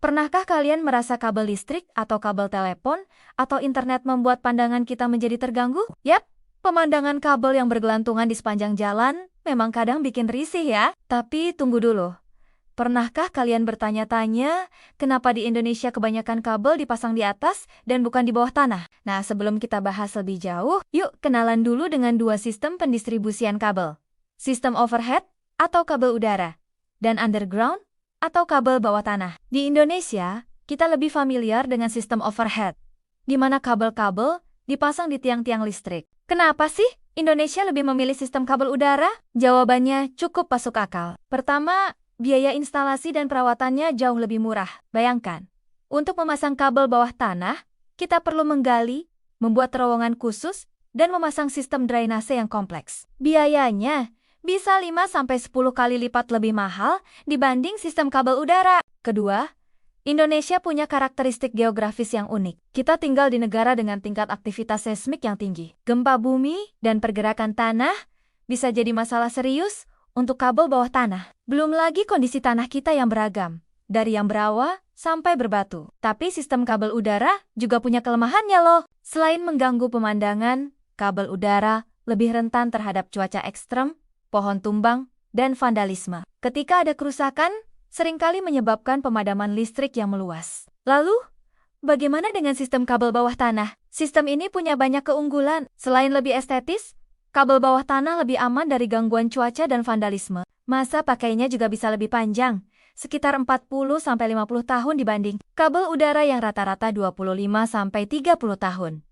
Pernahkah kalian merasa kabel listrik atau kabel telepon atau internet membuat pandangan kita menjadi terganggu? Yap, pemandangan kabel yang bergelantungan di sepanjang jalan memang kadang bikin risih ya. Tapi tunggu dulu. Pernahkah kalian bertanya-tanya kenapa di Indonesia kebanyakan kabel dipasang di atas dan bukan di bawah tanah? Nah, sebelum kita bahas lebih jauh, yuk kenalan dulu dengan dua sistem pendistribusian kabel. Sistem overhead atau kabel udara, dan underground atau kabel bawah tanah. Di Indonesia, kita lebih familiar dengan sistem overhead, di mana kabel-kabel dipasang di tiang-tiang listrik. Kenapa sih Indonesia lebih memilih sistem kabel udara? Jawabannya cukup masuk akal. Pertama, biaya instalasi dan perawatannya jauh lebih murah. Bayangkan, untuk memasang kabel bawah tanah, kita perlu menggali, membuat terowongan khusus, dan memasang sistem drainase yang kompleks. Biayanya bisa 5-10 kali lipat lebih mahal dibanding sistem kabel udara. Kedua, Indonesia punya karakteristik geografis yang unik. Kita tinggal di negara dengan tingkat aktivitas seismik yang tinggi. Gempa bumi dan pergerakan tanah bisa jadi masalah serius untuk kabel bawah tanah. Belum lagi kondisi tanah kita yang beragam, dari yang berawa sampai berbatu. Tapi sistem kabel udara juga punya kelemahannya loh. Selain mengganggu pemandangan, kabel udara lebih rentan terhadap cuaca ekstrem, pohon tumbang, dan vandalisme. Ketika ada kerusakan, seringkali menyebabkan pemadaman listrik yang meluas. Lalu, bagaimana dengan sistem kabel bawah tanah? Sistem ini punya banyak keunggulan. Selain lebih estetis, kabel bawah tanah lebih aman dari gangguan cuaca dan vandalisme. Masa pakainya juga bisa lebih panjang, sekitar 40-50 tahun dibanding kabel udara yang rata-rata 25-30 tahun.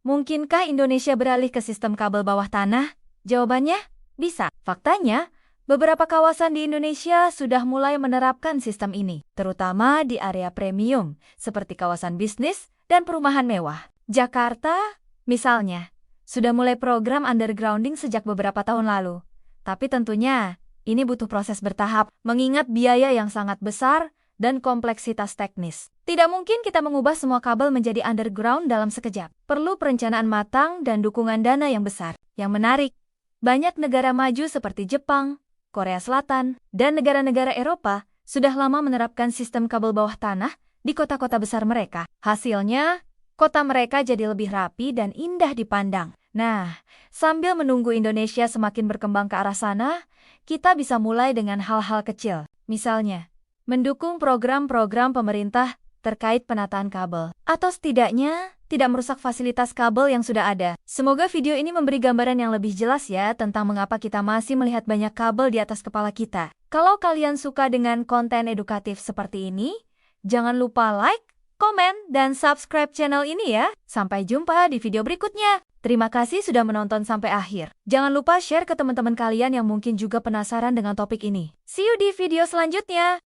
Mungkinkah Indonesia beralih ke sistem kabel bawah tanah? Jawabannya, bisa. Faktanya, beberapa kawasan di Indonesia sudah mulai menerapkan sistem ini, terutama di area premium, seperti kawasan bisnis dan perumahan mewah. Jakarta, misalnya, sudah mulai program undergrounding sejak beberapa tahun lalu. Tapi tentunya, ini butuh proses bertahap, mengingat biaya yang sangat besar dan kompleksitas teknis. Tidak mungkin kita mengubah semua kabel menjadi underground dalam sekejap. Perlu perencanaan matang dan dukungan dana yang besar. Yang menarik, banyak negara maju seperti Jepang, Korea Selatan, dan negara-negara Eropa sudah lama menerapkan sistem kabel bawah tanah di kota-kota besar mereka. Hasilnya, kota mereka jadi lebih rapi dan indah dipandang. Nah, sambil menunggu Indonesia semakin berkembang ke arah sana, kita bisa mulai dengan hal-hal kecil. Misalnya, mendukung program-program pemerintah terkait penataan kabel, atau setidaknya tidak merusak fasilitas kabel yang sudah ada. Semoga video ini memberi gambaran yang lebih jelas ya tentang mengapa kita masih melihat banyak kabel di atas kepala kita. Kalau kalian suka dengan konten edukatif seperti ini, jangan lupa like, komen, dan subscribe channel ini ya. Sampai jumpa di video berikutnya. Terima kasih sudah menonton sampai akhir. Jangan lupa share ke teman-teman kalian yang mungkin juga penasaran dengan topik ini. See you di video selanjutnya.